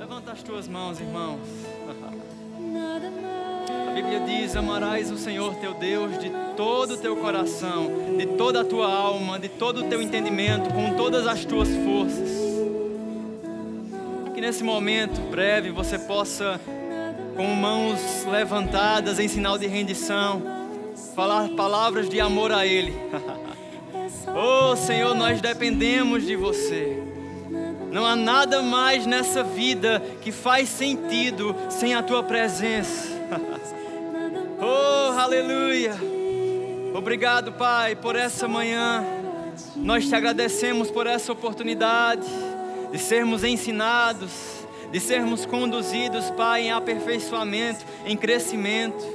Levanta as tuas mãos, irmãos. A Bíblia diz: amarás o Senhor teu Deus de todo o teu coração, de toda a tua alma, de todo o teu entendimento, com todas as tuas forças. Que nesse momento breve você possa, com mãos levantadas em sinal de rendição, falar palavras de amor a Ele. Oh Senhor, nós dependemos de você. Não há nada mais nessa vida que faz sentido sem a tua presença. Oh, aleluia. Obrigado, Pai, por essa manhã. Nós te agradecemos por essa oportunidade de sermos ensinados, de sermos conduzidos, Pai, em aperfeiçoamento, em crescimento.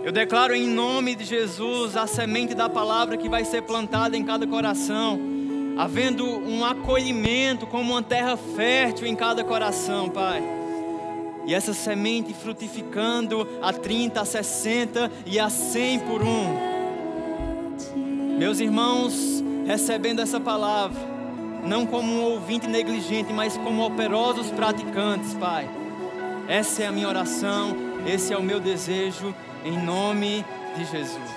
Eu declaro em nome de Jesus a semente da palavra que vai ser plantada em cada coração, havendo um acolhimento como uma terra fértil em cada coração, Pai. E essa semente frutificando a 30, a 60 e a 100 por um. Meus irmãos, recebendo essa palavra, não como um ouvinte negligente, mas como operosos praticantes, Pai. Essa é a minha oração, esse é o meu desejo, em nome de Jesus.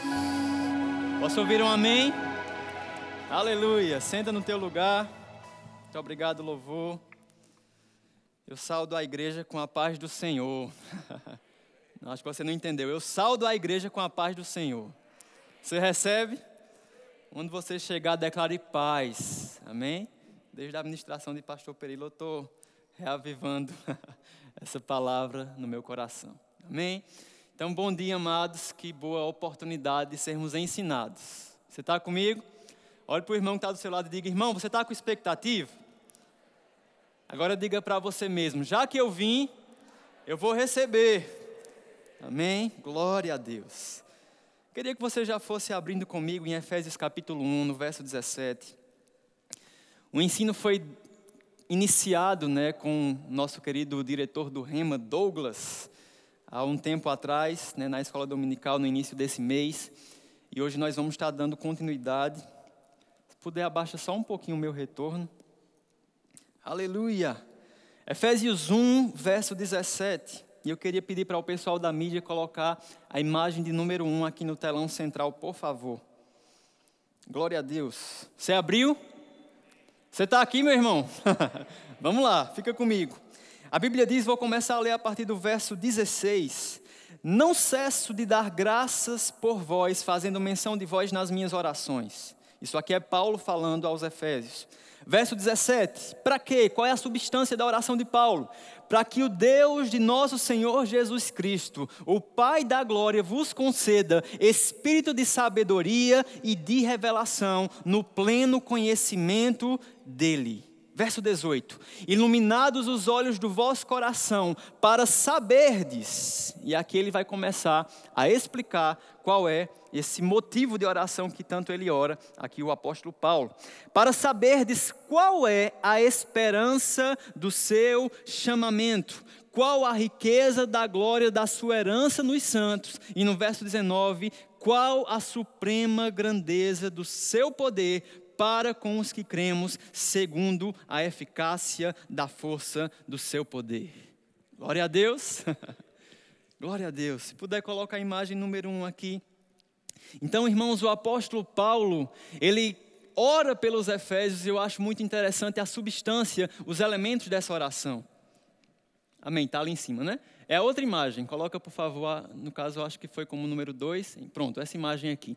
Posso ouvir um amém? Aleluia. Senta no teu lugar. Muito obrigado, louvor. Eu saudo a igreja com a paz do Senhor. Acho que você não entendeu. Eu saudo a igreja com a paz do Senhor. Você recebe? Onde você chegar, declare paz. Amém? Desde a administração de pastor Perilo, eu estou reavivando essa palavra no meu coração. Amém? Então, bom dia, amados. Que boa oportunidade de sermos ensinados. Você está comigo? Olhe para o irmão que está do seu lado e diga: irmão, você está com expectativa? Agora diga para você mesmo: já que eu vim, eu vou receber. Amém? Glória a Deus. Queria que você já fosse abrindo comigo em Efésios capítulo 1, no verso 17. O ensino foi iniciado, com o nosso querido diretor do Rema, Douglas, há um tempo atrás, na escola dominical, no início desse mês. E hoje nós vamos estar dando continuidade. Se puder, abaixa só um pouquinho o meu retorno. Aleluia. Efésios 1, verso 17. E eu queria pedir para o pessoal da mídia colocar a imagem de número 1 aqui no telão central, por favor. Glória a Deus. Você abriu? Você está aqui, meu irmão? Vamos lá, fica comigo. A Bíblia diz, vou começar a ler a partir do verso 16. Não cesso de dar graças por vós, fazendo menção de vós nas minhas orações. Isso aqui é Paulo falando aos Efésios. Verso 17, para quê? Qual é a substância da oração de Paulo? Para que o Deus de nosso Senhor Jesus Cristo, o Pai da glória, vos conceda espírito de sabedoria e de revelação no pleno conhecimento dele. Verso 18, iluminados os olhos do vosso coração, para saberdes, e aqui ele vai começar a explicar qual é esse motivo de oração que tanto ele ora, aqui o apóstolo Paulo. Para saberdes qual é a esperança do seu chamamento, qual a riqueza da glória da sua herança nos santos, e no verso 19, qual a suprema grandeza do seu poder para com os que cremos, segundo a eficácia da força do seu poder. Glória a Deus. Glória a Deus. Se puder, colocar a imagem número 1 aqui. Então, irmãos, o apóstolo Paulo, ele ora pelos Efésios, e eu acho muito interessante a substância, os elementos dessa oração. Amém, está ali em cima, né? É a outra imagem, coloca por favor, no caso eu acho que foi como número 2, pronto, essa imagem aqui.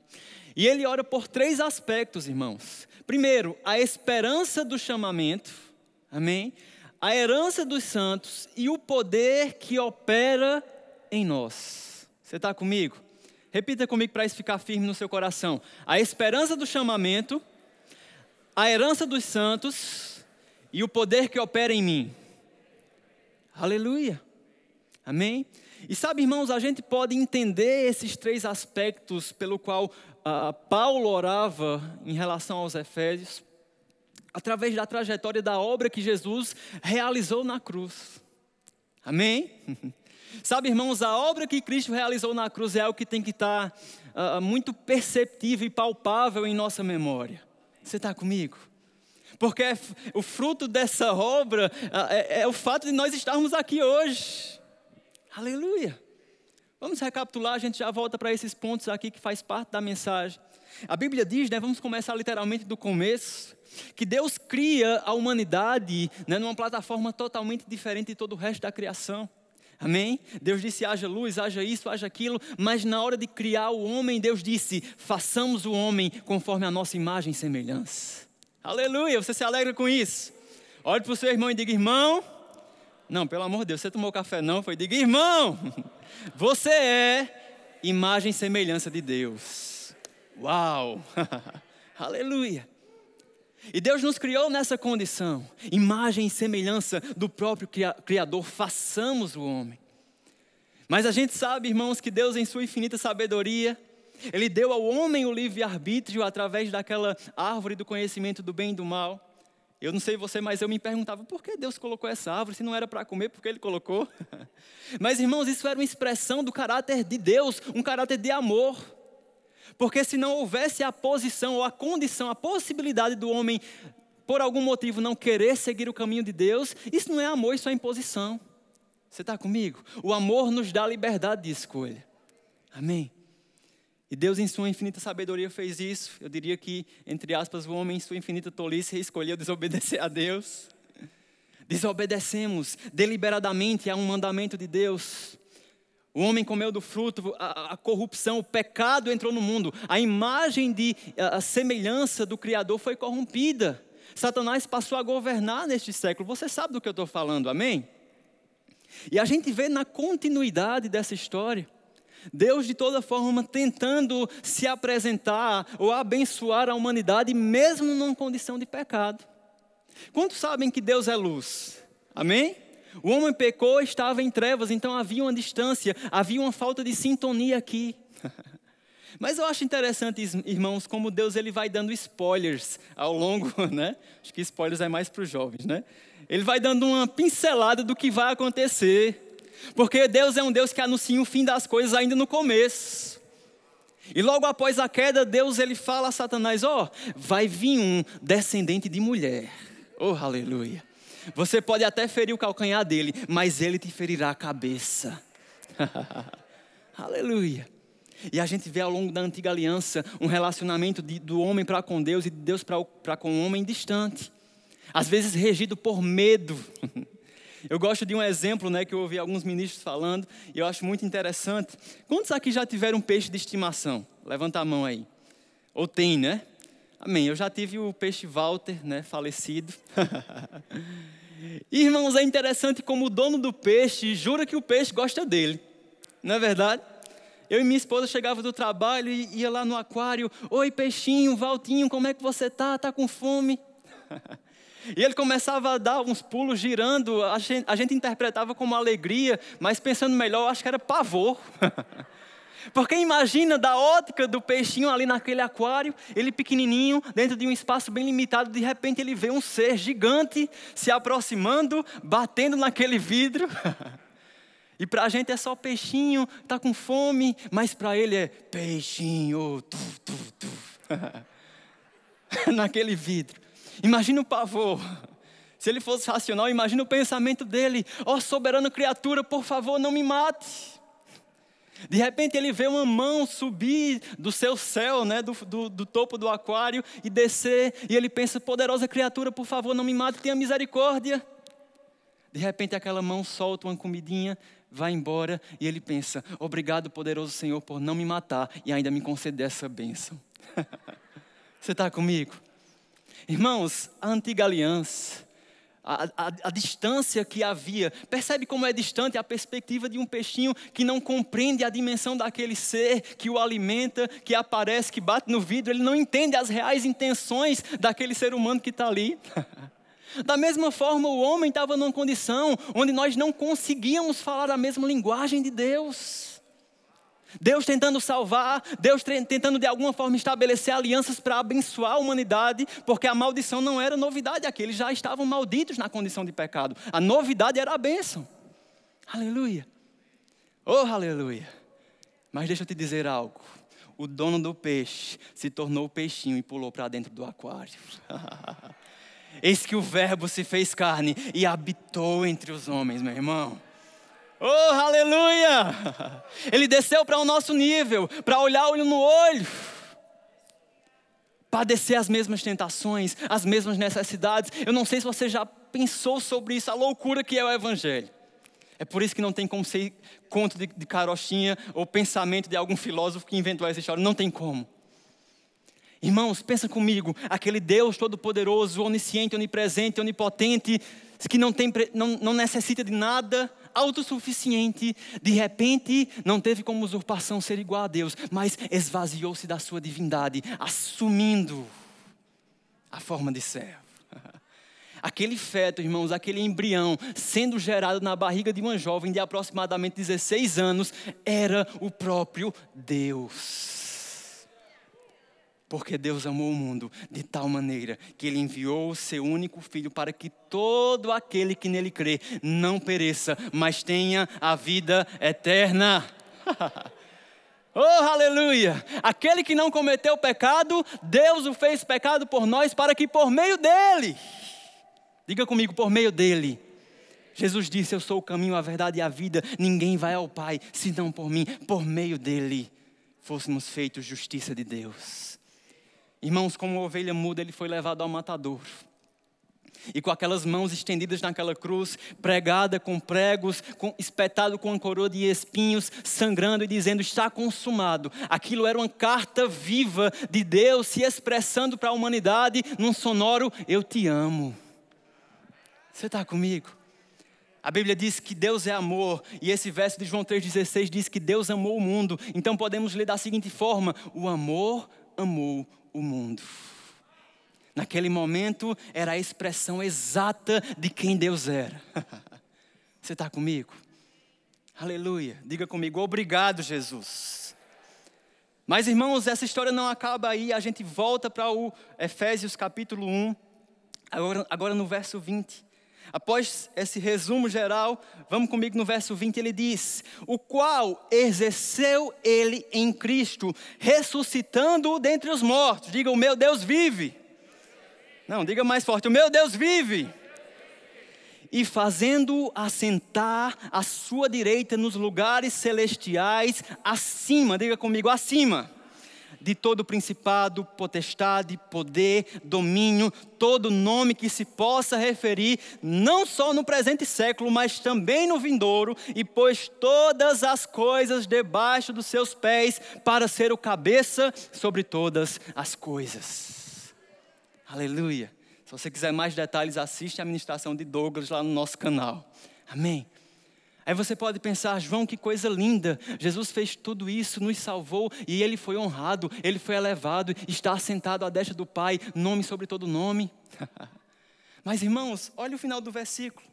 E ele ora por 3 aspectos, irmãos. Primeiro, a esperança do chamamento, amém? A herança dos santos e o poder que opera em nós. Você está comigo? Repita comigo para isso ficar firme no seu coração. A esperança do chamamento, a herança dos santos e o poder que opera em mim. Aleluia. Amém? E sabe, irmãos, a gente pode entender esses 3 aspectos pelo qual Paulo orava em relação aos Efésios, através da trajetória da obra que Jesus realizou na cruz. Amém? Sabe, irmãos, a obra que Cristo realizou na cruz é algo que tem que estar muito perceptível e palpável em nossa memória. Você está comigo? Porque o fruto dessa obra é o fato de nós estarmos aqui hoje. Aleluia. Vamos recapitular, a gente já volta para esses pontos aqui que faz parte da mensagem. A Bíblia diz, vamos começar literalmente do começo, que Deus cria a humanidade numa plataforma totalmente diferente de todo o resto da criação. Amém? Deus disse, haja luz, haja isso, haja aquilo, mas na hora de criar o homem, Deus disse, façamos o homem conforme a nossa imagem e semelhança. Aleluia, você se alegra com isso? Olhe para o seu irmão e diga, irmão, não, pelo amor de Deus, você tomou café não? Diga, irmão, você é imagem e semelhança de Deus. Uau, aleluia. E Deus nos criou nessa condição, imagem e semelhança do próprio Criador, façamos o homem. Mas a gente sabe, irmãos, que Deus em sua infinita sabedoria, Ele deu ao homem o livre-arbítrio através daquela árvore do conhecimento do bem e do mal. Eu não sei você, mas eu me perguntava, por que Deus colocou essa árvore? Se não era para comer, por que Ele colocou? Mas, irmãos, isso era uma expressão do caráter de Deus, um caráter de amor. Porque se não houvesse a posição ou a condição, a possibilidade do homem, por algum motivo, não querer seguir o caminho de Deus, isso não é amor, isso é imposição. Você está comigo? O amor nos dá liberdade de escolha. Amém? E Deus em sua infinita sabedoria fez isso. Eu diria que, entre aspas, o homem em sua infinita tolice escolheu desobedecer a Deus. Desobedecemos deliberadamente a um mandamento de Deus. O homem comeu do fruto, a corrupção, o pecado entrou no mundo. A imagem a semelhança do Criador foi corrompida. Satanás passou a governar neste século. Você sabe do que eu estou falando, amém? E a gente vê na continuidade dessa história, Deus de toda forma tentando se apresentar ou abençoar a humanidade, mesmo numa condição de pecado. Quantos sabem que Deus é luz? Amém? O homem pecou, estava em trevas, então havia uma distância, havia uma falta de sintonia aqui. Mas eu acho interessante, irmãos, como Deus ele vai dando spoilers ao longo, né? Acho que spoilers é mais para os jovens, né? Ele vai dando uma pincelada do que vai acontecer. Porque Deus é um Deus que anuncia o fim das coisas ainda no começo. E logo após a queda, Deus ele fala a Satanás, vai vir um descendente de mulher. Oh, aleluia. Você pode até ferir o calcanhar dele, mas ele te ferirá a cabeça. Aleluia. E a gente vê ao longo da antiga aliança um relacionamento do homem para com Deus e de Deus para com o homem distante. Às vezes regido por medo. Eu gosto de um exemplo, que eu ouvi alguns ministros falando e eu acho muito interessante. Quantos aqui já tiveram um peixe de estimação? Levanta a mão aí. Ou tem, né? Amém. Eu já tive o peixe Walter, falecido. Irmãos, é interessante como o dono do peixe jura que o peixe gosta dele. Não é verdade? Eu e minha esposa chegava do trabalho e ia lá no aquário. Oi, peixinho, Valtinho, como é que você tá? Tá com fome? E ele começava a dar uns pulos girando. A gente interpretava como alegria, mas pensando melhor, eu acho que era pavor. Porque imagina da ótica do peixinho ali naquele aquário, ele pequenininho, dentro de um espaço bem limitado, de repente ele vê um ser gigante se aproximando, batendo naquele vidro. E para a gente é só peixinho, está com fome, mas para ele é peixinho, naquele vidro. Imagina o pavor. Se ele fosse racional, imagina o pensamento dele. Soberana criatura, por favor, não me mate. De repente ele vê uma mão subir do seu céu, do topo do aquário e descer. E ele pensa, poderosa criatura, por favor, não me mate, tenha misericórdia. De repente aquela mão solta uma comidinha, vai embora. E ele pensa, obrigado poderoso Senhor por não me matar e ainda me conceder essa bênção. Você está comigo? Irmãos, a antiga aliança, a distância que havia, percebe como é distante a perspectiva de um peixinho que não compreende a dimensão daquele ser que o alimenta, que aparece, que bate no vidro, ele não entende as reais intenções daquele ser humano que está ali. Da mesma forma, o homem estava numa condição onde nós não conseguíamos falar a mesma linguagem de Deus. Deus tentando salvar, Deus tentando de alguma forma estabelecer alianças para abençoar a humanidade, porque a maldição não era novidade aqui, eles já estavam malditos na condição de pecado. A novidade era a bênção. Aleluia. Oh, aleluia. Mas deixa eu te dizer algo. O dono do peixe se tornou peixinho e pulou para dentro do aquário. Eis que o Verbo se fez carne e habitou entre os homens, meu irmão. Oh, aleluia! Ele desceu para o nosso nível, para olhar olho no olho. Padecer as mesmas tentações, as mesmas necessidades. Eu não sei se você já pensou sobre isso, a loucura que é o Evangelho. É por isso que não tem como ser conto de carochinha ou pensamento de algum filósofo que inventou essa história. Não tem como. Irmãos, pensa comigo, aquele Deus todo-poderoso, onisciente, onipresente, onipotente, que não necessita de nada, autossuficiente, de repente não teve como usurpação ser igual a Deus, mas esvaziou-se da sua divindade, assumindo a forma de servo. Aquele feto, irmãos, aquele embrião, sendo gerado na barriga de uma jovem de aproximadamente 16 anos, era o próprio Deus. Porque Deus amou o mundo de tal maneira que Ele enviou o seu único Filho para que todo aquele que nele crê não pereça, mas tenha a vida eterna. Oh, aleluia! Aquele que não cometeu pecado, Deus o fez pecado por nós para que por meio dele, diga comigo, por meio dele. Jesus disse, eu sou o caminho, a verdade e a vida. Ninguém vai ao Pai, senão por mim. Por meio dele, fôssemos feitos justiça de Deus. Irmãos, como uma ovelha muda, ele foi levado ao matadouro. E com aquelas mãos estendidas naquela cruz, pregada com pregos, espetado com uma coroa de espinhos, sangrando e dizendo, está consumado. Aquilo era uma carta viva de Deus se expressando para a humanidade num sonoro, eu te amo. Você está comigo? A Bíblia diz que Deus é amor, e esse verso de João 3,16 diz que Deus amou o mundo. Então podemos ler da seguinte forma, o amor amou o mundo. Naquele momento era a expressão exata de quem Deus era. Você está comigo? Aleluia. Diga comigo, obrigado, Jesus. Mas irmãos, essa história não acaba aí. A gente volta para o Efésios capítulo 1, agora no verso 20. Após esse resumo geral, vamos comigo no verso 20, ele diz, o qual exerceu ele em Cristo, ressuscitando-o dentre os mortos. Diga, o meu Deus vive. Não, diga mais forte, o meu Deus vive. E fazendo-o assentar à sua direita nos lugares celestiais, acima, diga comigo, acima. De todo principado, potestade, poder, domínio, todo nome que se possa referir, não só no presente século, mas também no vindouro, e pôs todas as coisas debaixo dos seus pés, para ser o cabeça sobre todas as coisas. Aleluia. Se você quiser mais detalhes, assiste a ministração de Douglas lá no nosso canal. Amém. Aí você pode pensar, João, que coisa linda, Jesus fez tudo isso, nos salvou e Ele foi honrado, Ele foi elevado, está assentado à destra do Pai, nome sobre todo nome. Mas irmãos, olha o final do versículo.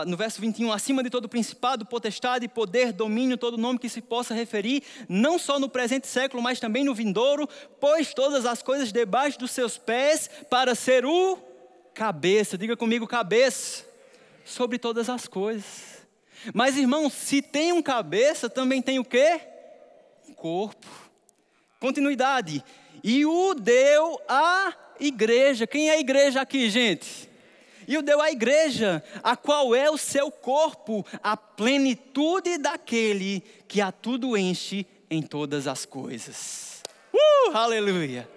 No verso 21, acima de todo principado, potestade, poder, domínio, todo nome que se possa referir, não só no presente século, mas também no vindouro, pôs todas as coisas debaixo dos seus pés, para ser o cabeça, diga comigo, cabeça. Sobre todas as coisas. Mas irmãos, se tem um cabeça, também tem o quê? Um corpo. Continuidade. E o deu à igreja. Quem é a igreja aqui, gente? E o deu à igreja, a qual é o seu corpo, a plenitude daquele que a tudo enche em todas as coisas. Aleluia.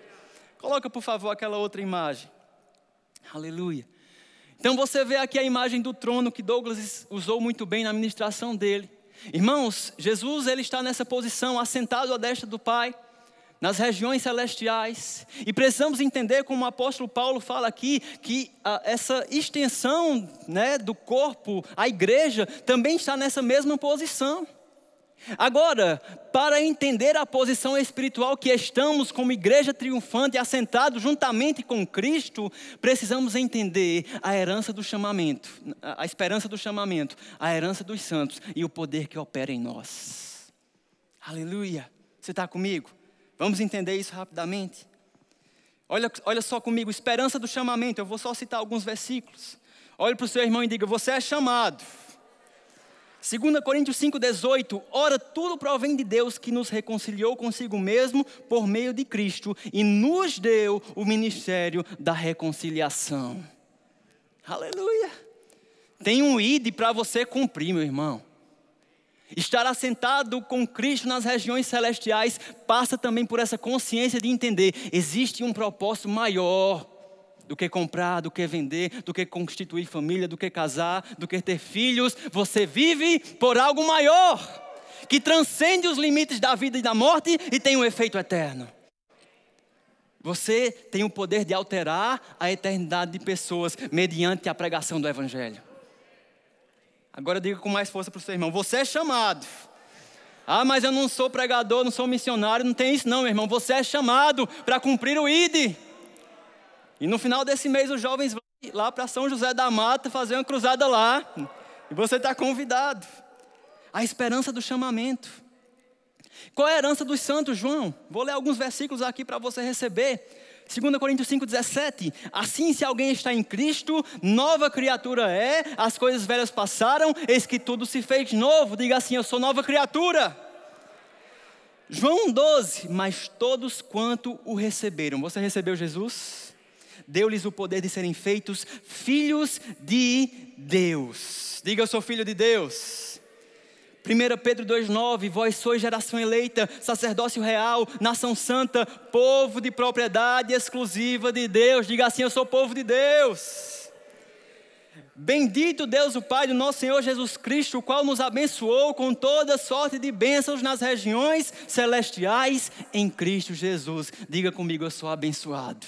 Coloca por favor aquela outra imagem. Aleluia. Então você vê aqui a imagem do trono que Douglas usou muito bem na ministração dele. Irmãos, Jesus ele está nessa posição, assentado à destra do Pai, nas regiões celestiais. E precisamos entender, como o apóstolo Paulo fala aqui, que essa extensão, né, do corpo, a igreja, também está nessa mesma posição. Agora, para entender a posição espiritual que estamos como igreja triunfante, assentado juntamente com Cristo, precisamos entender a herança do chamamento, a esperança do chamamento, a herança dos santos e o poder que opera em nós. Aleluia! Você está comigo? Vamos entender isso rapidamente? Olha só comigo, esperança do chamamento, eu vou só citar alguns versículos. Olhe para o seu irmão e diga, você é chamado. 2 Coríntios 5,18, ora, tudo provém de Deus que nos reconciliou consigo mesmo por meio de Cristo e nos deu o ministério da reconciliação. Aleluia! Tem um ID para você cumprir, meu irmão. Estar assentado com Cristo nas regiões celestiais passa também por essa consciência de entender, existe um propósito maior do que comprar, do que vender, do que constituir família, do que casar, do que ter filhos. Você vive por algo maior, que transcende os limites da vida e da morte e tem um efeito eterno. Você tem o poder de alterar a eternidade de pessoas mediante a pregação do Evangelho. Agora diga com mais força para o seu irmão, você é chamado. Ah, mas eu não sou pregador, não sou missionário, não tem isso não, meu irmão. Você é chamado para cumprir o ID. E no final desse mês os jovens vão lá para São José da Mata fazer uma cruzada lá. E você está convidado. A esperança do chamamento. Qual é a herança dos santos, João? Vou ler alguns versículos aqui para você receber. 2 Coríntios 5,17. Assim, se alguém está em Cristo, nova criatura é, as coisas velhas passaram, eis que tudo se fez novo. Diga assim, eu sou nova criatura. João 12, mas todos quanto o receberam. Você recebeu Jesus? Deu-lhes o poder de serem feitos filhos de Deus. Diga, eu sou filho de Deus. 1 Pedro 2,9, vós sois geração eleita, sacerdócio real, nação santa, povo de propriedade exclusiva de Deus. Diga assim, eu sou povo de Deus. Bendito Deus o Pai do nosso Senhor Jesus Cristo, o qual nos abençoou com toda sorte de bênçãos nas regiões celestiais em Cristo Jesus. Diga comigo, eu sou abençoado.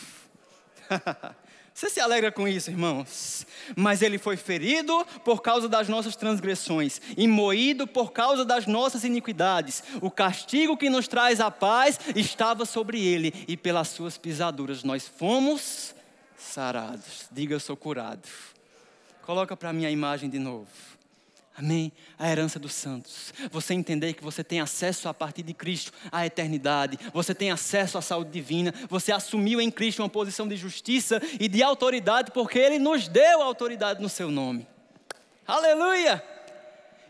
Você se alegra com isso, irmãos? Mas ele foi ferido por causa das nossas transgressões e moído por causa das nossas iniquidades. O castigo que nos traz a paz estava sobre ele e pelas suas pisaduras nós fomos sarados. Diga, eu sou curado. Coloca para mim a imagem de novo. Amém? A herança dos santos. Você entender que você tem acesso a partir de Cristo à eternidade. Você tem acesso à saúde divina. Você assumiu em Cristo uma posição de justiça e de autoridade, porque Ele nos deu autoridade no seu nome. Aleluia!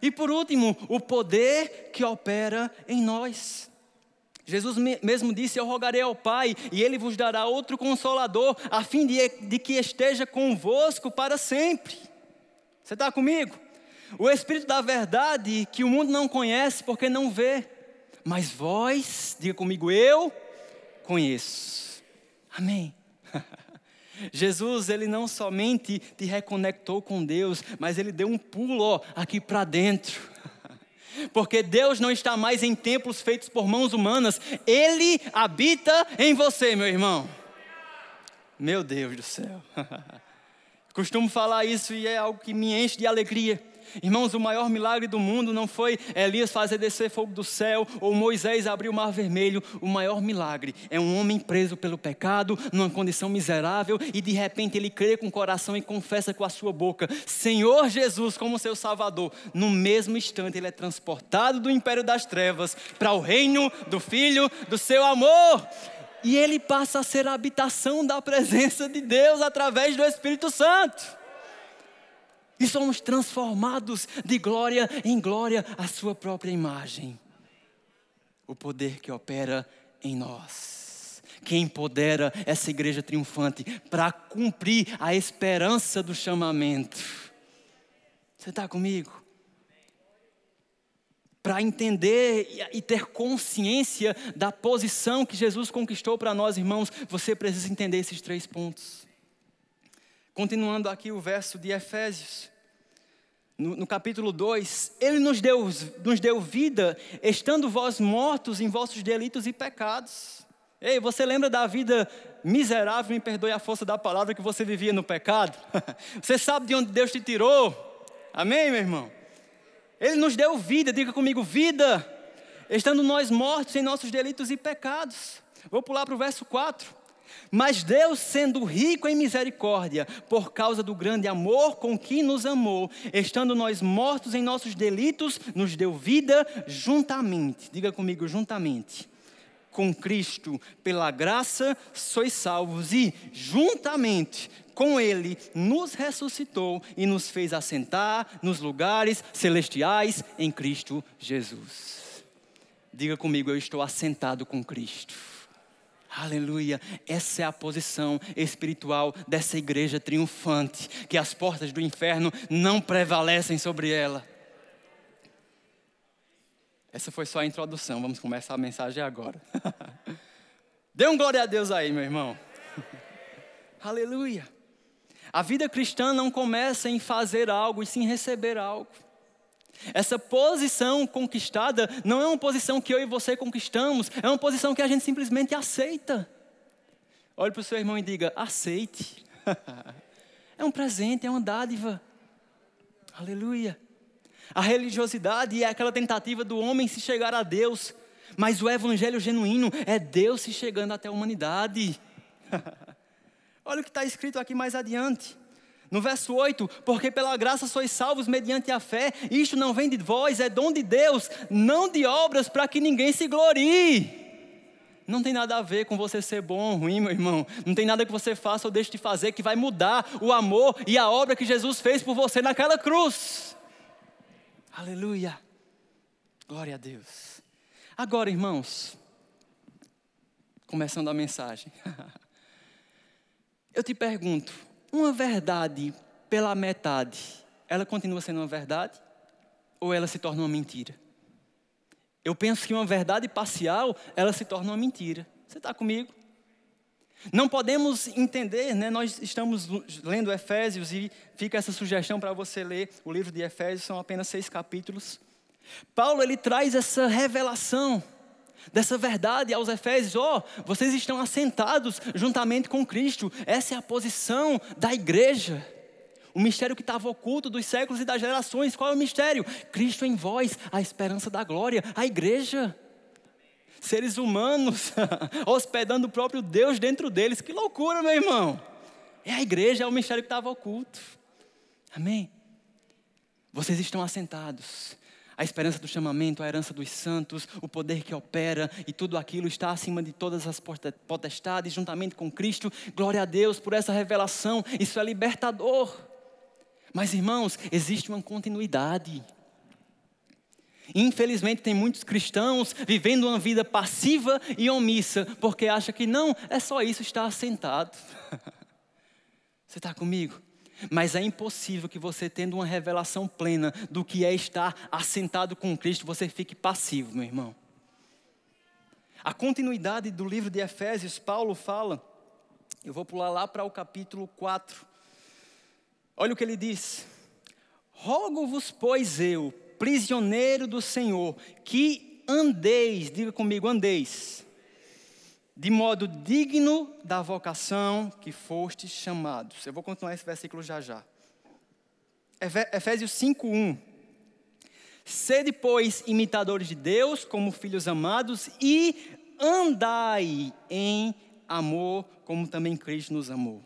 E por último, o poder que opera em nós. Jesus mesmo disse, eu rogarei ao Pai e Ele vos dará outro Consolador, a fim de que esteja convosco para sempre. Você está comigo? O Espírito da verdade que o mundo não conhece porque não vê. Mas vós, diga comigo, eu conheço. Amém. Jesus, Ele não somente te reconectou com Deus, mas Ele deu um pulo aqui para dentro. Porque Deus não está mais em templos feitos por mãos humanas. Ele habita em você, meu irmão. Meu Deus do céu. Costumo falar isso e é algo que me enche de alegria. Irmãos, o maior milagre do mundo não foi Elias fazer descer fogo do céu ou Moisés abrir o mar vermelho. O maior milagre é um homem preso pelo pecado, numa condição miserável, e de repente ele crê com o coração e confessa com a sua boca Senhor Jesus como seu Salvador. No mesmo instante ele é transportado do império das trevas para o reino do Filho do seu amor. E ele passa a ser a habitação da presença de Deus através do Espírito Santo. E somos transformados de glória em glória à sua própria imagem. O poder que opera em nós. Que empodera essa igreja triunfante para cumprir a esperança do chamamento. Você está comigo? Para entender e ter consciência da posição que Jesus conquistou para nós, irmãos, você precisa entender esses 3 pontos. Continuando aqui o verso de Efésios, no capítulo 2, Ele nos deu vida, estando vós mortos em vossos delitos e pecados. Ei, você lembra da vida miserável, me perdoe a força da palavra, que você vivia no pecado? Você sabe de onde Deus te tirou? Amém, meu irmão? Ele nos deu vida, diga comigo, vida, estando nós mortos em nossos delitos e pecados. Vou pular para o verso 4. Mas Deus, sendo rico em misericórdia, por causa do grande amor com que nos amou, estando nós mortos em nossos delitos, nos deu vida juntamente, diga comigo, juntamente, com Cristo, pela graça sois salvos, e juntamente com Ele nos ressuscitou e nos fez assentar nos lugares celestiais em Cristo Jesus. Diga comigo, eu estou assentado com Cristo. Aleluia, essa é a posição espiritual dessa igreja triunfante, que as portas do inferno não prevalecem sobre ela. Essa foi só a introdução, vamos começar a mensagem agora. Dê um glória a Deus aí, meu irmão. Aleluia. A vida cristã não começa em fazer algo, e sim receber algo. Essa posição conquistada não é uma posição que eu e você conquistamos, é uma posição que a gente simplesmente aceita. Olhe para o seu irmão e diga, aceite. É um presente, é uma dádiva. Aleluia. A religiosidade é aquela tentativa do homem se chegar a Deus, mas o evangelho genuíno é Deus se chegando até a humanidade. Olha o que está escrito aqui mais adiante. No verso 8, porque pela graça sois salvos mediante a fé, isto não vem de vós, é dom de Deus, não de obras para que ninguém se glorie. Não tem nada a ver com você ser bom ou ruim, meu irmão. Não tem nada que você faça ou deixe de fazer que vai mudar o amor e a obra que Jesus fez por você naquela cruz. Aleluia. Glória a Deus. Agora, irmãos, começando a mensagem. Eu te pergunto, uma verdade pela metade, ela continua sendo uma verdade? Ou ela se torna uma mentira? Eu penso que uma verdade parcial, ela se torna uma mentira. Você está comigo? Não podemos entender, né? Nós estamos lendo Efésios e fica essa sugestão para você ler o livro de Efésios, são apenas 6 capítulos. Paulo, ele traz essa revelação dessa verdade aos Efésios. Vocês estão assentados juntamente com Cristo. Essa é a posição da igreja. O mistério que estava oculto dos séculos e das gerações. Qual é o mistério? Cristo em vós, a esperança da glória. A igreja. Seres humanos hospedando o próprio Deus dentro deles. Que loucura, meu irmão. É a igreja, é o mistério que estava oculto. Amém? Vocês estão assentados. A esperança do chamamento, a herança dos santos, o poder que opera e tudo aquilo está acima de todas as potestades, juntamente com Cristo. Glória a Deus por essa revelação, isso é libertador. Mas, irmãos, existe uma continuidade. Infelizmente tem muitos cristãos vivendo uma vida passiva e omissa, porque acham que não, é só isso, estar assentado. Você está comigo? Mas é impossível que você, tendo uma revelação plena do que é estar assentado com Cristo, você fique passivo, meu irmão. A continuidade do livro de Efésios, Paulo fala, eu vou pular lá para o capítulo 4. Olha o que ele diz. Rogo-vos, pois eu, prisioneiro do Senhor, que andeis, diga comigo, andeis, de modo digno da vocação que fostes chamados. Eu vou continuar esse versículo já já. Efésios 5:1. Sede, pois, imitadores de Deus, como filhos amados, e andai em amor, como também Cristo nos amou.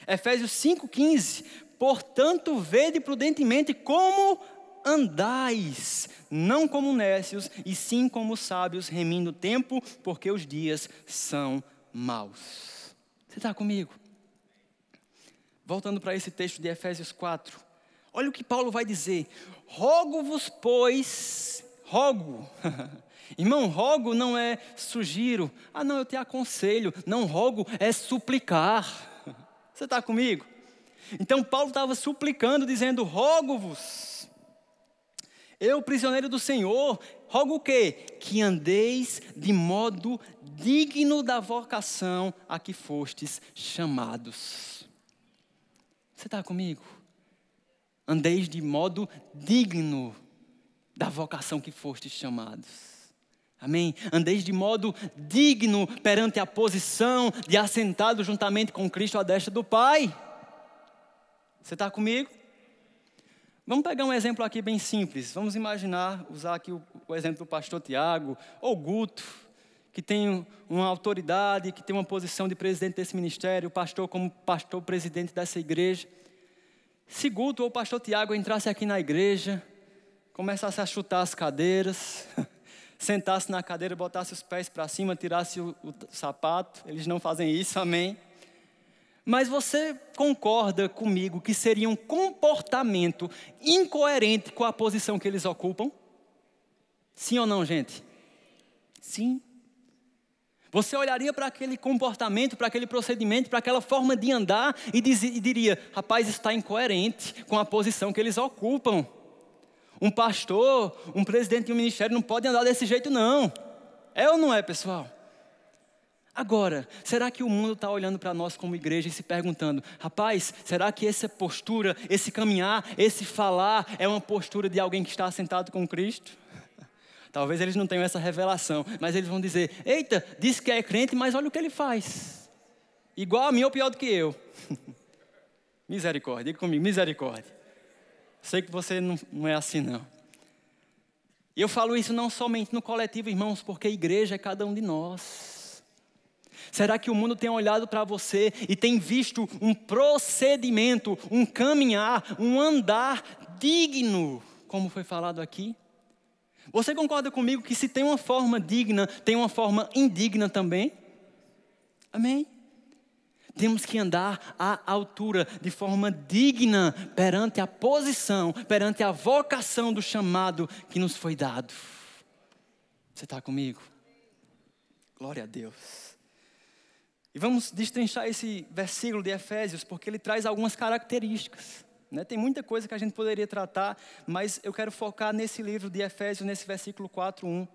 Efésios 5:15. Portanto, vede prudentemente como andais, não como nécios, e sim como sábios, remindo o tempo, porque os dias são maus. Você está comigo? Voltando para esse texto de Efésios 4. Olha o que Paulo vai dizer. Rogo-vos, pois, rogo. Irmão, rogo não é sugiro. Não, eu te aconselho. Não, rogo é suplicar. Você está comigo? Então Paulo estava suplicando, dizendo, rogo-vos. Eu, prisioneiro do Senhor, rogo o quê? Que andeis de modo digno da vocação a que fostes chamados. Você está comigo? Andeis de modo digno da vocação que fostes chamados. Amém? Andeis de modo digno perante a posição de assentado juntamente com Cristo à destra do Pai. Você está comigo? Vamos pegar um exemplo aqui bem simples. Vamos imaginar, usar aqui o exemplo do pastor Tiago, ou Guto, que tem uma autoridade, que tem uma posição de presidente desse ministério, o pastor como pastor presidente dessa igreja. Se Guto ou o pastor Tiago entrasse aqui na igreja, começasse a chutar as cadeiras, sentasse na cadeira, botasse os pés para cima, tirasse o sapato, eles não fazem isso, amém? Mas você concorda comigo que seria um comportamento incoerente com a posição que eles ocupam? Sim ou não, gente? Sim. Você olharia para aquele comportamento, para aquele procedimento, para aquela forma de andar e diria: rapaz, isso está incoerente com a posição que eles ocupam. Um pastor, um presidente de um ministério não pode andar desse jeito não. É ou não é, pessoal? Agora, será que o mundo está olhando para nós como igreja e se perguntando: rapaz, será que essa postura, esse caminhar, esse falar é uma postura de alguém que está sentado com Cristo? Talvez eles não tenham essa revelação, mas eles vão dizer: eita, diz que é crente, mas olha o que ele faz. Igual a mim ou pior do que eu. Misericórdia, diga comigo, misericórdia. Sei que você não é assim não. E eu falo isso não somente no coletivo, irmãos, porque a igreja é cada um de nós. Será que o mundo tem olhado para você e tem visto um procedimento, um caminhar, um andar digno, como foi falado aqui? Você concorda comigo que se tem uma forma digna, tem uma forma indigna também? Amém? Temos que andar à altura, de forma digna, perante a posição, perante a vocação do chamado que nos foi dado. Você está comigo? Glória a Deus. E vamos destrinchar esse versículo de Efésios, porque ele traz algumas características. Tem muita coisa que a gente poderia tratar, mas eu quero focar nesse livro de Efésios, nesse versículo 4:1.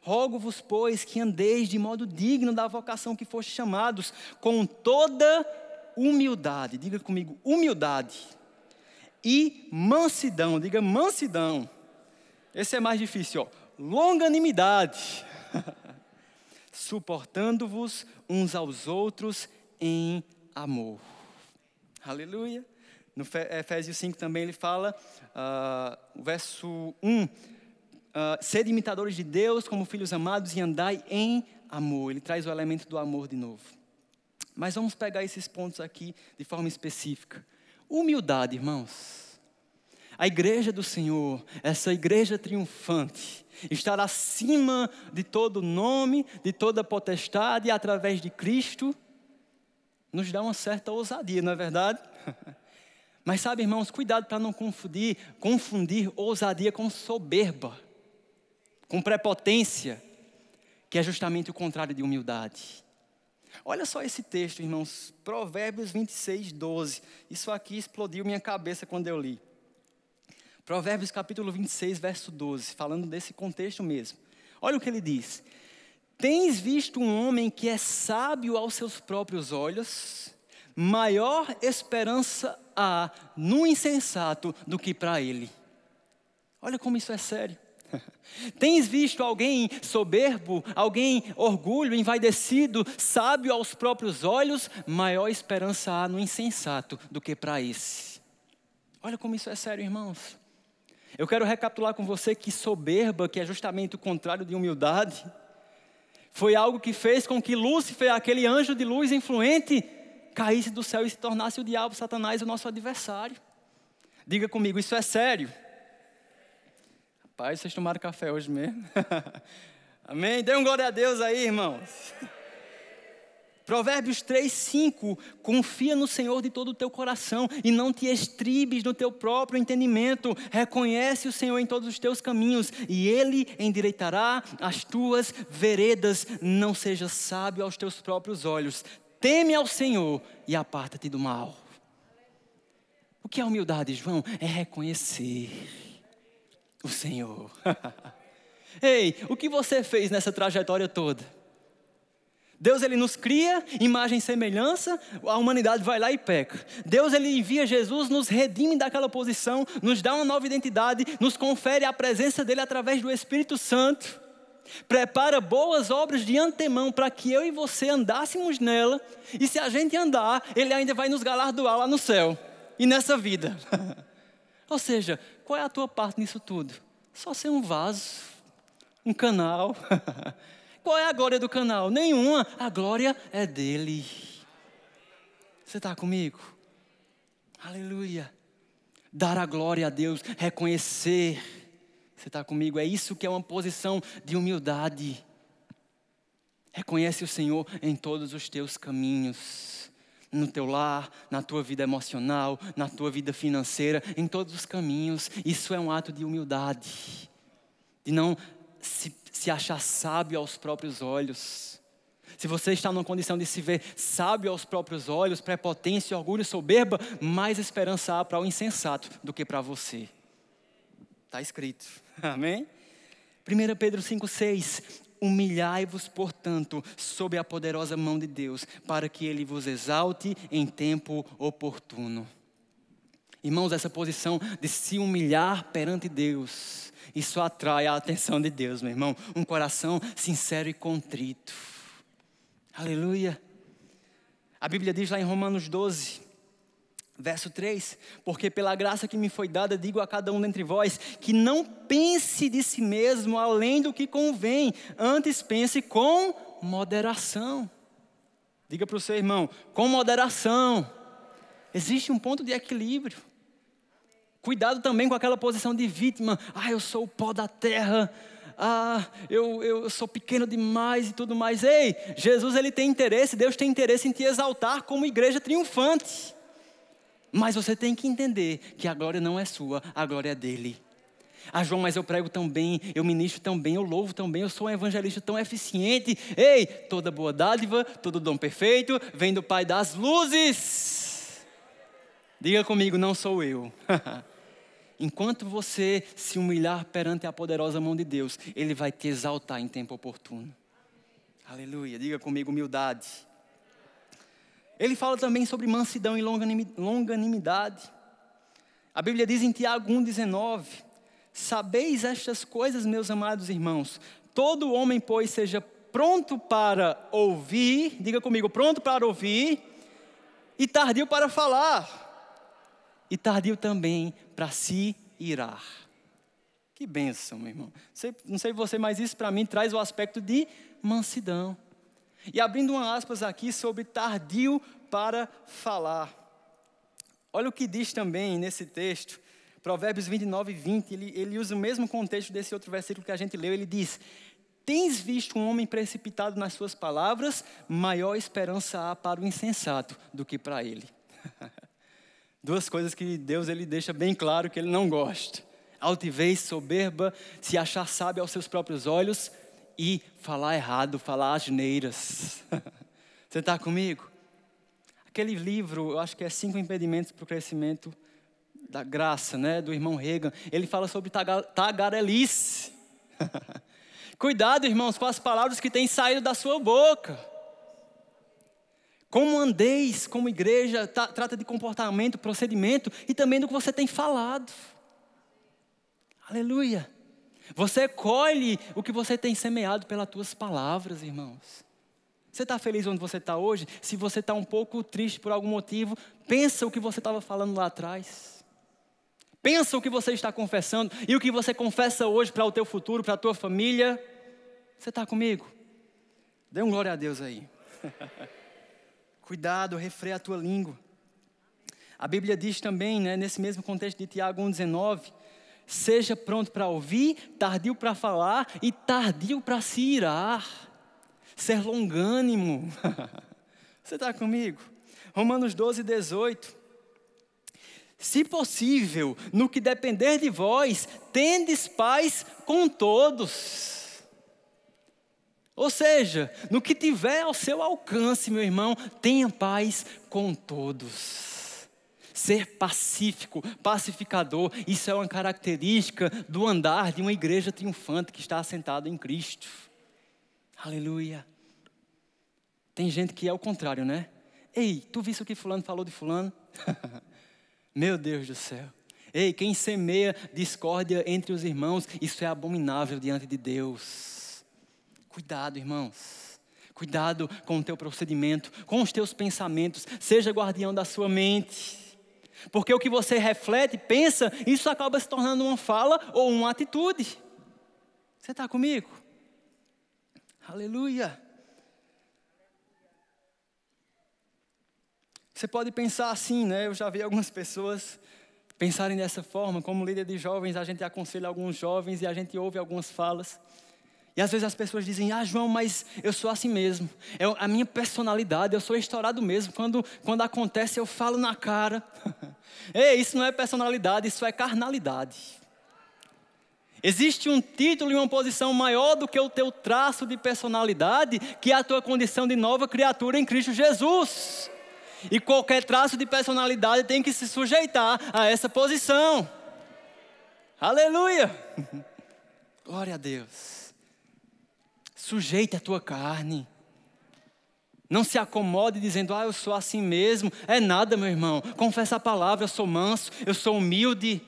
Rogo-vos, pois, que andeis de modo digno da vocação que foste chamados, com toda humildade. Diga comigo, humildade. E mansidão, diga mansidão. Esse é mais difícil, ó. Longanimidade. Suportando-vos uns aos outros em amor. Aleluia. No Efésios 5 também ele fala, verso 1, sede imitadores de Deus como filhos amados e andai em amor. Ele traz o elemento do amor de novo. Mas vamos pegar esses pontos aqui de forma específica. Humildade, irmãos. A igreja do Senhor, essa igreja triunfante, estar acima de todo nome, de toda potestade, através de Cristo, nos dá uma certa ousadia, não é verdade? Mas sabe, irmãos, cuidado para não confundir ousadia com soberba, com prepotência, que é justamente o contrário de humildade. Olha só esse texto, irmãos, Provérbios 26:12. Isso aqui explodiu minha cabeça quando eu li. Provérbios capítulo 26, verso 12, falando desse contexto mesmo. Olha o que ele diz: tens visto um homem que é sábio aos seus próprios olhos? Maior esperança há no insensato do que para ele. Olha como isso é sério. Tens visto alguém soberbo, alguém orgulho, envaidecido, sábio aos próprios olhos? Maior esperança há no insensato do que para esse. Olha como isso é sério, irmãos. Eu quero recapitular com você que soberba, que é justamente o contrário de humildade, foi algo que fez com que Lúcifer, aquele anjo de luz influente, caísse do céu e se tornasse o diabo, Satanás, o nosso adversário. Diga comigo, isso é sério? Rapaz, vocês tomaram café hoje mesmo? Amém? Dê um glória a Deus aí, irmãos. Provérbios 3:5, confia no Senhor de todo o teu coração e não te estribes no teu próprio entendimento. Reconhece o Senhor em todos os teus caminhos e Ele endireitará as tuas veredas. Não sejas sábio aos teus próprios olhos. Teme ao Senhor e aparta-te do mal. O que é humildade, João? É reconhecer o Senhor. Ei, o que você fez nessa trajetória toda? Deus, Ele nos cria, imagem e semelhança, a humanidade vai lá e peca. Deus, Ele envia Jesus, nos redime daquela posição, nos dá uma nova identidade, nos confere a presença dEle através do Espírito Santo. Prepara boas obras de antemão para que eu e você andássemos nela. E se a gente andar, Ele ainda vai nos galardoar lá no céu e nessa vida. Ou seja, qual é a tua parte nisso tudo? Só ser um vaso, um canal. Qual é a glória do canal? Nenhuma, a glória é dele. Você está comigo? Aleluia. Dar a glória a Deus, reconhecer. Você está comigo? É isso que é uma posição de humildade. Reconhece o Senhor em todos os teus caminhos. No teu lar, na tua vida emocional, na tua vida financeira, em todos os caminhos. Isso é um ato de humildade. De não se achar sábio aos próprios olhos. Se você está numa condição de se ver sábio aos próprios olhos, prepotência, orgulho, soberba, mais esperança há para o insensato do que para você. Está escrito. Amém? 1 Pedro 5,6. Humilhai-vos, portanto, sob a poderosa mão de Deus, para que Ele vos exalte em tempo oportuno. Irmãos, essa posição de se humilhar perante Deus, isso atrai a atenção de Deus, meu irmão. Um coração sincero e contrito. Aleluia. A Bíblia diz lá em Romanos 12, verso 3, porque pela graça que me foi dada, digo a cada um dentre vós, que não pense de si mesmo além do que convém, antes pense com moderação. Diga para o seu irmão, com moderação. Existe um ponto de equilíbrio. Cuidado também com aquela posição de vítima. Eu sou o pó da terra. Eu sou pequeno demais e tudo mais. Ei, Jesus ele tem interesse, Deus tem interesse em te exaltar como igreja triunfante. Mas você tem que entender que a glória não é sua, a glória é dele. João, mas eu prego tão bem, eu ministro tão bem, eu louvo tão bem, eu sou um evangelista tão eficiente. Ei, toda boa dádiva, todo dom perfeito, vem do Pai das luzes. Diga comigo, não sou eu. Enquanto você se humilhar perante a poderosa mão de Deus, Ele vai te exaltar em tempo oportuno. Aleluia, diga comigo, humildade. Ele fala também sobre mansidão e longanimidade. A Bíblia diz em Tiago 1,19: sabeis estas coisas, meus amados irmãos, todo homem, pois, seja pronto para ouvir, diga comigo, pronto para ouvir, e tardio para falar, e tardio também para se irar. Que bênção, meu irmão. Não sei você, mas isso para mim traz o aspecto de mansidão. E abrindo uma aspas aqui sobre tardio para falar. Olha o que diz também nesse texto, Provérbios 29:20, ele usa o mesmo contexto desse outro versículo que a gente leu, ele diz: tens visto um homem precipitado nas suas palavras, maior esperança há para o insensato do que para ele. Duas coisas que Deus ele deixa bem claro que ele não gosta: altivez, soberba, se achar sábio aos seus próprios olhos e falar errado, falar asneiras. Você está comigo? Aquele livro, eu acho que é 5 impedimentos para o crescimento da graça, né, do irmão Reagan, ele fala sobre tagarelice. Cuidado, irmãos, com as palavras que têm saído da sua boca. Como andeis como igreja, trata de comportamento, procedimento e também do que você tem falado. Aleluia. Você colhe o que você tem semeado pelas tuas palavras, irmãos. Você está feliz onde você está hoje? Se você está um pouco triste por algum motivo, pensa o que você estava falando lá atrás. Pensa o que você está confessando e o que você confessa hoje para o teu futuro, para a tua família. Você está comigo? Dê um glória a Deus aí. Cuidado, refreia a tua língua. A Bíblia diz também, né, nesse mesmo contexto de Tiago 1,19, seja pronto para ouvir, tardio para falar e tardio para se irar. Ser longânimo. Você está comigo? Romanos 12:18. Se possível, no que depender de vós, tendes paz com todos. Ou seja, no que tiver ao seu alcance, meu irmão, tenha paz com todos. Ser pacífico, pacificador, isso é uma característica do andar de uma igreja triunfante que está assentada em Cristo. Aleluia. Tem gente que é o contrário, né? Ei, tu viste o que fulano falou de fulano? Meu Deus do céu. Ei, quem semeia discórdia entre os irmãos, isso é abominável diante de Deus. Cuidado, irmãos. Cuidado com o teu procedimento, com os teus pensamentos. Seja guardião da sua mente. Porque o que você reflete, pensa, isso acaba se tornando uma fala ou uma atitude. Você está comigo? Aleluia. Você pode pensar assim, né? Eu já vi algumas pessoas pensarem dessa forma. Como líder de jovens, a gente aconselha alguns jovens e a gente ouve algumas falas. E às vezes as pessoas dizem, João, mas eu sou assim mesmo. É a minha personalidade, eu sou estourado mesmo. Quando acontece, eu falo na cara. Ei, isso não é personalidade, isso é carnalidade. Existe um título e uma posição maior do que o teu traço de personalidade, que é a tua condição de nova criatura em Cristo Jesus. E qualquer traço de personalidade tem que se sujeitar a essa posição. Aleluia! Glória a Deus. Sujeite a tua carne. Não se acomode dizendo, eu sou assim mesmo. É nada, meu irmão. Confessa a palavra, eu sou manso, eu sou humilde.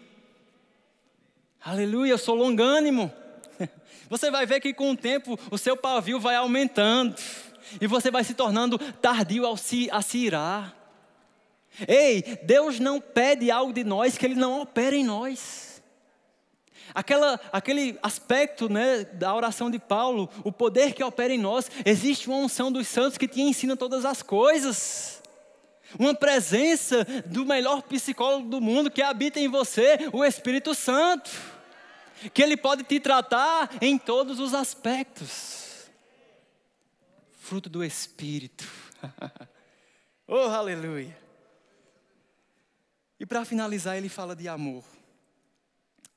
Aleluia, eu sou longânimo. Você vai ver que com o tempo o seu pavio vai aumentando. E você vai se tornando tardio a se irar. Ei, Deus não pede algo de nós que Ele não opera em nós. Aquele aspecto, né, da oração de Paulo, o poder que opera em nós, existe uma unção dos santos que te ensina todas as coisas. Uma presença do melhor psicólogo do mundo que habita em você, o Espírito Santo. Que Ele pode te tratar em todos os aspectos. Fruto do Espírito. Oh, aleluia. E para finalizar, ele fala de amor.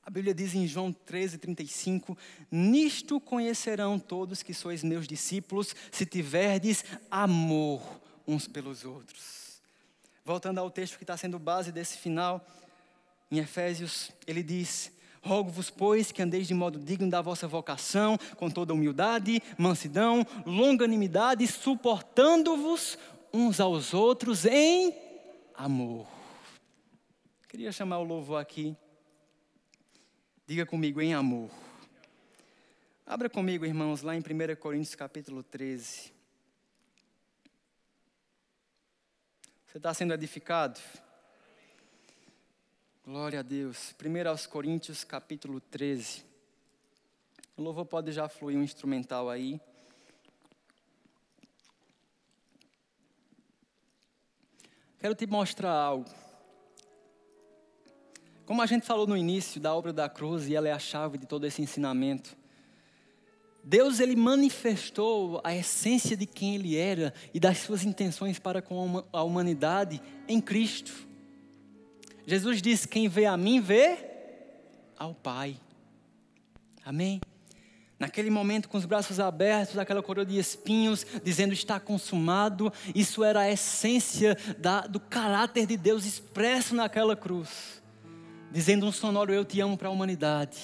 A Bíblia diz em João 13:35, nisto conhecerão todos que sois meus discípulos, se tiverdes amor uns pelos outros. Voltando ao texto que está sendo base desse final, em Efésios, ele diz, rogo-vos, pois, que andeis de modo digno da vossa vocação, com toda humildade, mansidão, longanimidade, suportando-vos uns aos outros em amor. Queria chamar o louvor aqui. Diga comigo, em amor. Abra comigo, irmãos, lá em 1 Coríntios capítulo 13. Você está sendo edificado? Glória a Deus. 1 Coríntios capítulo 13. O louvor pode já fluir um instrumental aí. Quero te mostrar algo. Como a gente falou no início da obra da cruz, e ela é a chave de todo esse ensinamento, Deus, Ele manifestou a essência de quem Ele era e das suas intenções para com a humanidade em Cristo. Jesus disse, quem vê a mim, vê ao Pai. Amém? Naquele momento, com os braços abertos, aquela coroa de espinhos, dizendo, está consumado. Isso era a essência do caráter de Deus expresso naquela cruz. Dizendo um sonoro, eu te amo para a humanidade.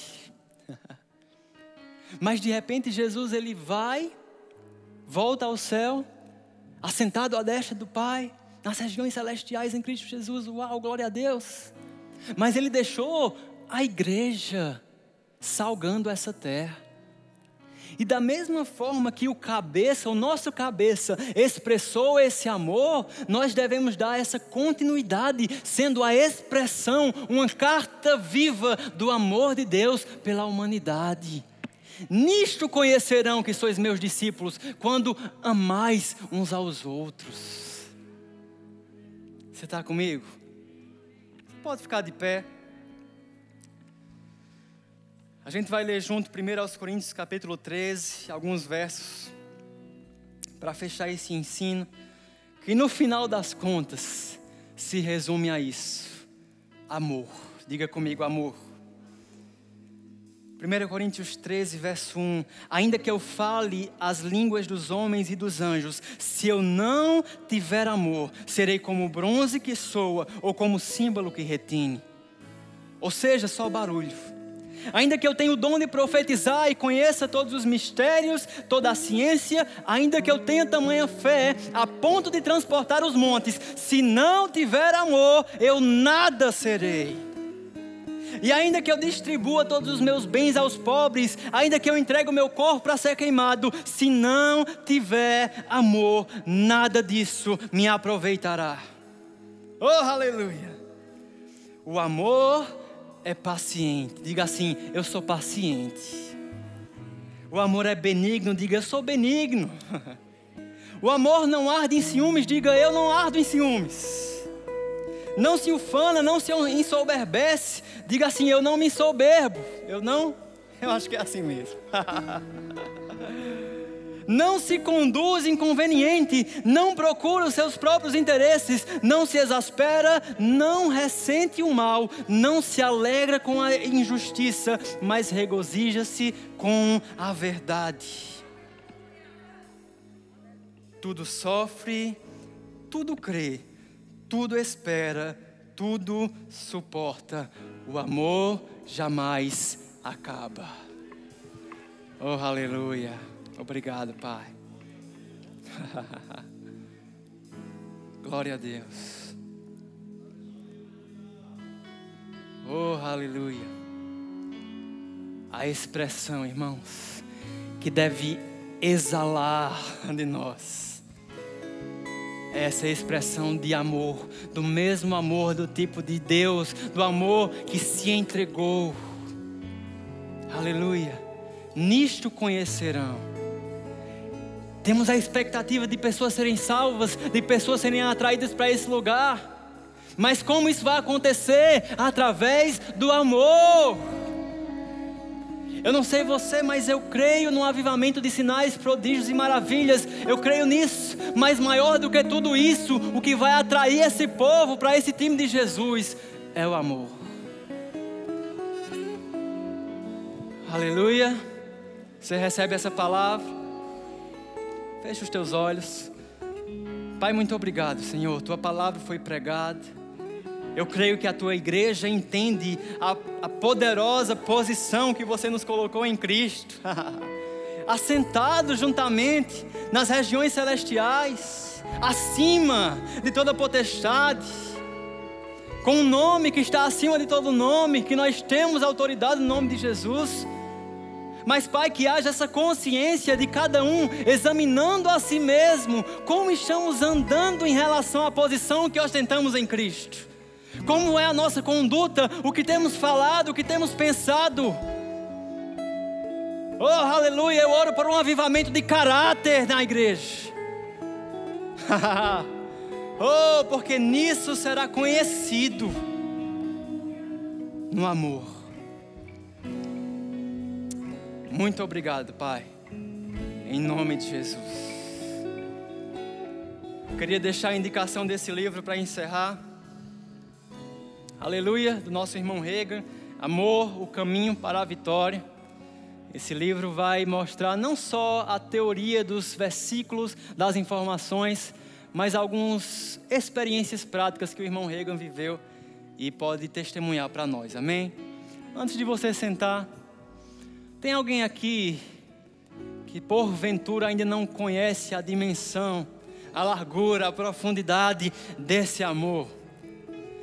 Mas de repente Jesus, ele volta ao céu, assentado à destra do Pai, nas regiões celestiais em Cristo Jesus. Uau, glória a Deus. Mas ele deixou a igreja salgando essa terra. E da mesma forma que o nosso cabeça expressou esse amor, nós devemos dar essa continuidade, sendo a expressão, uma carta viva do amor de Deus pela humanidade. Nisto conhecerão que sois meus discípulos, quando amais uns aos outros. Você está comigo? Pode ficar de pé. A gente vai ler junto 1 Coríntios capítulo 13, alguns versos, para fechar esse ensino, que no final das contas, se resume a isso, amor. Diga comigo, amor. 1 Coríntios 13, verso 1, ainda que eu fale as línguas dos homens e dos anjos, se eu não tiver amor, serei como o bronze que soa, ou como o símbolo que retine. Ou seja, só barulho. Ainda que eu tenha o dom de profetizar e conheça todos os mistérios, toda a ciência, ainda que eu tenha tamanha fé, a ponto de transportar os montes, se não tiver amor, eu nada serei. E ainda que eu distribua todos os meus bens aos pobres, ainda que eu entregue o meu corpo para ser queimado, se não tiver amor, nada disso me aproveitará. Oh, aleluia! O amor é paciente. Diga assim, eu sou paciente. O amor é benigno. Diga, eu sou benigno. O amor não arde em ciúmes. Diga, eu não ardo em ciúmes. Não se ufana, não se ensoberbece. Diga assim, eu não me ensoberbo. Eu acho que é assim mesmo. não se conduz inconveniente, não procura os seus próprios interesses, não se exaspera, não ressente o mal, não se alegra com a injustiça, mas regozija-se com a verdade. Tudo sofre, tudo crê, tudo espera, tudo suporta. O amor jamais acaba. Oh, aleluia. Obrigado, Pai. Glória a Deus. Oh, aleluia. A expressão, irmãos, que deve exalar de nós. Essa é a expressão de amor, do mesmo amor do tipo de Deus, do amor que se entregou. Aleluia. Nisto conhecerão. Temos a expectativa de pessoas serem salvas, de pessoas serem atraídas para esse lugar. Mas como isso vai acontecer? Através do amor. Eu não sei você, mas eu creio no avivamento de sinais, prodígios e maravilhas. Eu creio nisso, mas maior do que tudo isso, o que vai atrair esse povo para esse time de Jesus é o amor. Aleluia. Você recebe essa palavra? Fecha os teus olhos. Pai, muito obrigado, Senhor. Tua palavra foi pregada. Eu creio que a tua igreja entende a poderosa posição que você nos colocou em Cristo. Assentados juntamente nas regiões celestiais, acima de toda potestade, com um nome que está acima de todo nome, que nós temos autoridade no nome de Jesus. Mas, Pai, que haja essa consciência de cada um examinando a si mesmo, como estamos andando em relação à posição que ostentamos em Cristo. Como é a nossa conduta, o que temos falado, o que temos pensado. Oh, aleluia, eu oro por um avivamento de caráter na igreja. Oh, porque nisso será conhecido no amor. Muito obrigado, Pai, em nome de Jesus. Eu queria deixar a indicação desse livro para encerrar. Aleluia, do nosso irmão Reagan, Amor, o caminho para a vitória. Esse livro vai mostrar não só a teoria dos versículos, das informações, mas algumas experiências práticas que o irmão Reagan viveu e pode testemunhar para nós, amém? Antes de você sentar, tem alguém aqui que porventura ainda não conhece a dimensão, a largura, a profundidade desse amor?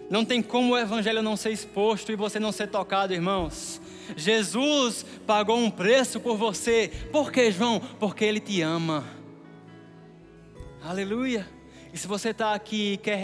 Não tem como o evangelho não ser exposto e você não ser tocado, irmãos. Jesus pagou um preço por você. Por quê, João? Porque Ele te ama. Aleluia. E se você está aqui e quer